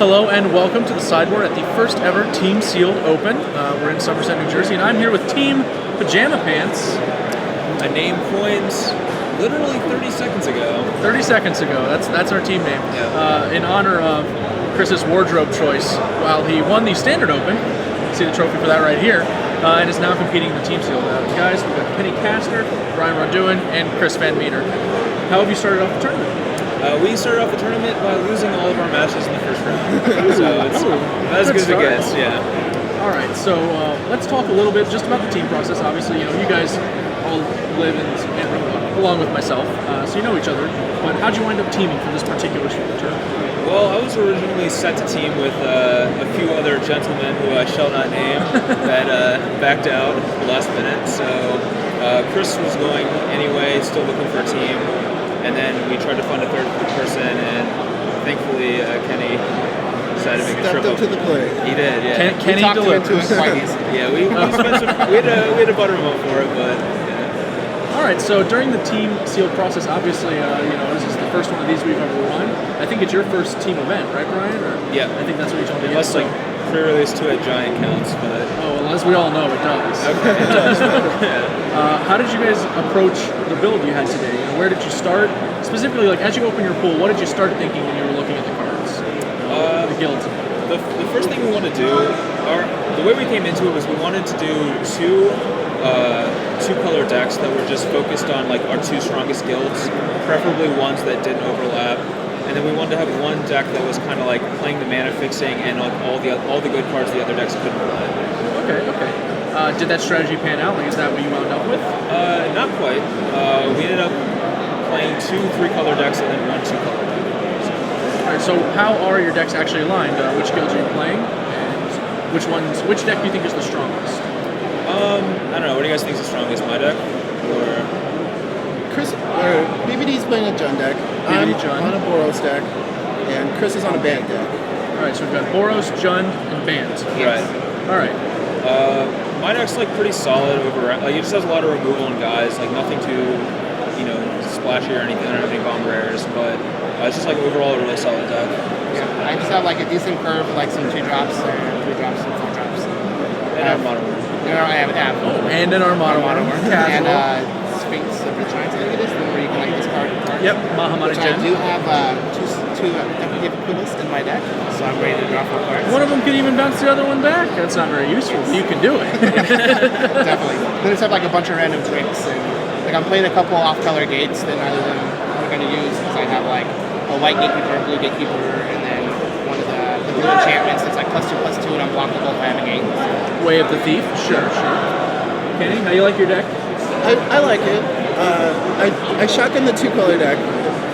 Hello and welcome to the sideboard at the first ever Team Sealed Open. We're in Somerset, New Jersey, and I'm here with Team Pajama Pants. A name coined literally 30 seconds ago. 30 seconds ago, that's our team name. Yeah. In honor of Chris's wardrobe choice while he won the Standard Open. See the trophy for that right here. And is now competing in the Team Sealed. Guys, we've got Kenny Castor, Braun-Duin, and Chris VanMeter. How have you started off the tournament? We started off the tournament by losing all of our matches in the first round. So it's not as good as it gets, yeah. All right, so let's talk a little bit just about the team process. Obviously, you guys all live in along with myself, so you know each other. But how'd you wind up teaming for this particular tournament? Well, I was originally set to team with a few other gentlemen who I shall not name that backed out at the last minute. So Chris was going anyway, still looking for a team. And then we tried to find a third person, and thankfully Kenny decided to make a trip up to the plate. He did, yeah. Kenny delivers. Yeah, we spent some. We had a butter remote for it, but. Yeah. All right. So during the Team Sealed process, obviously, this is the first one of these we've ever run. I think it's your first team event, right, Brian? Or, yeah. I think that's what you told me. Unless pre-release 2 at Giant counts, but. Oh, well, as we all know, it does. Okay. It does. Yeah. How did you guys approach the build you had today? Where did you start? Specifically, as you open your pool, what did you start thinking when you were looking at the cards? The guilds. The first thing we wanted to do, the way we came into it was we wanted to do two color decks that were just focused on our two strongest guilds, preferably ones that didn't overlap. And then we wanted to have one deck that was kind of playing the mana fixing and all the good cards the other decks couldn't play. Okay. Did that strategy pan out? Is that what you wound up with? Not quite. We ended up playing 2 3-color decks and then 1 2-color deck. All right. So how are your decks actually aligned? Which guilds are you playing? And which deck do you think is the strongest? I don't know. What do you guys think is the strongest? My deck or? BBD's playing a Jund deck. I'm on a Boros deck, and Chris is on a Band deck. All right, so we've got Boros, Jund, and Band. Right. All right. My deck's pretty solid overall. It just has a lot of removal and guys. Nothing too, splashy or anything. I don't have any bomb rares, but it's just overall a really solid deck. Yeah, I just have a decent curve with some 2-drops and 3-drops and 4-drops. And I have mono one. I have And an Armada one. And Sphinx of the Giants, I think it is, where you can discard cards. Yep, Mahamana Which Gen. I do have two equivalents in my deck, so I'm ready to draw 4 cards. One of them could even bounce the other one back. That's not very useful, but you can do it. Definitely. Then I just have a bunch of random tricks, and I'm playing a couple off-color gates that neither of them are going to use, because I have a white gatekeeper, a blue gatekeeper, and then one of the blue enchantments that's +2/+2 and unblockable if I have a gate. So. Way of the Thief, sure. Kenny, how you like your deck? I like it. I shotgunned the 2-color deck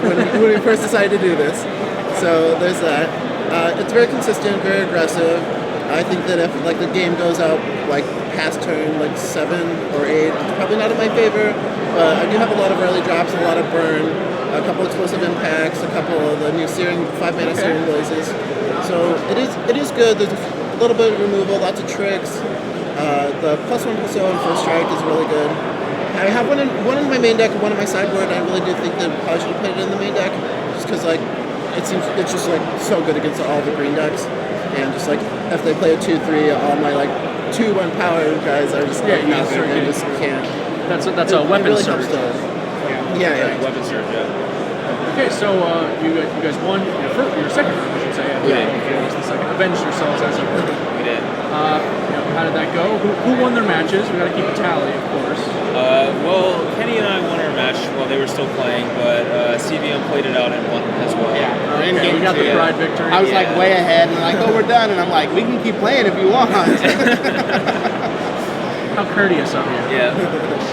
when we first decided to do this. So there's that. It's very consistent, very aggressive. I think that if the game goes out past turn 7 or 8, it's probably not in my favor. But I do have a lot of early drops, a lot of burn, a couple explosive impacts, a couple of the new Searing 5-mana Searing Blazes. So it is good. There's a little bit of removal, lots of tricks. The +1/+0 on first strike is really good. I have one in my main deck and one in my sideboard, and I really do think that I probably should have played it in the main deck, just because it seems it's just so good against all the green decks, and just if they play a 2/3, all my 2/1 power guys are just not good. They just can't. That's a weapon really surge. Yeah. Weapon surge, yeah. Okay, so you guys won your second round, I should say. Yeah. It was the second. Avenged yourselves as you were. We did. How did that go? Who won their matches? We got to keep a tally, of course. Well, Kenny and I won our match while they were still playing, but CVM played it out and won as well. Yeah. Okay, we got the pride victory. I was way ahead, and we're done, and I'm we can keep playing if you want. How courteous of you. Yeah.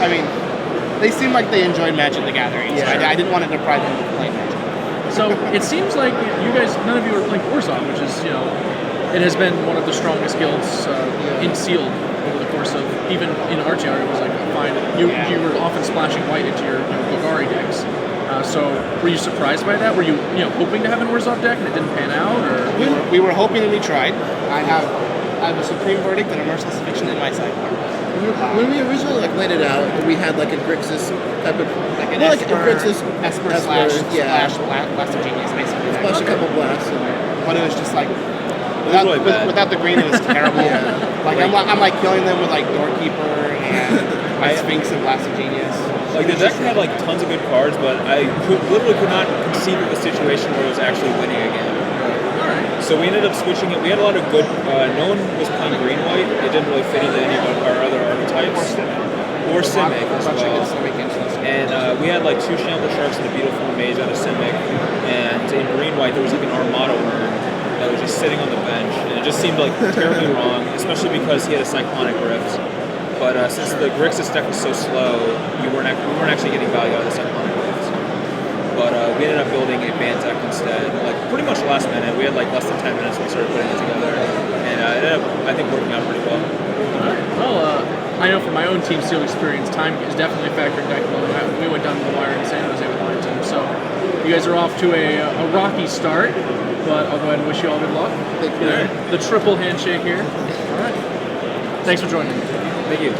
I mean, they seemed like they enjoyed Magic the Gathering, so I didn't want to deprive them of playing Magic. So it seems like you guys, none of you are playing Warsaw, which is, it has been one of the strongest guilds in Sealed over the course of, even in RTR, it was fine. You were often splashing white into your Golgari decks. So were you surprised by that? Were you hoping to have an Warsaw deck and it didn't pan out? Or we were hoping and we tried. I have a Supreme Verdict and a Merciless Fiction in my sideboard. When we originally laid it out, we had a Grixis type of Like an well, Esper, Grixis Esper Esper, slash Blaster Genius, basically. Flash a couple blasts. But it was just like really bad. without the green, it was terrible. Yeah. I'm killing them with Doorkeeper and my Sphinx and Blaster Genius. Like the deck had tons of good cards, but I literally could not conceive of a situation where it was actually winning again. So we ended up switching it. We had a lot of good. No one was playing green white. It didn't really fit into any of our other archetypes. Or Simic as well. And we had 2 Shamble Sharks and a Beautiful Mage on a Simic. And in green white there was an Armada Worm that was just sitting on the bench, and it just seemed terribly wrong, especially because he had a Cyclonic Rift. But since the Grixis deck was so slow, we weren't actually getting value out of the Cyclonic Rift. But we ended up building a band deck instead, pretty much last minute. We had less than 10 minutes when we started putting it together, and it ended up, I think, working out pretty well. Well, I know from my own team sealed experience, time is definitely a factor in deck building. We went down to the wire in San Jose with my team, so you guys are off to a rocky start, but I'll go ahead and wish you all good luck. Thank you. The triple handshake here. All right. Thanks for joining me. Thank you.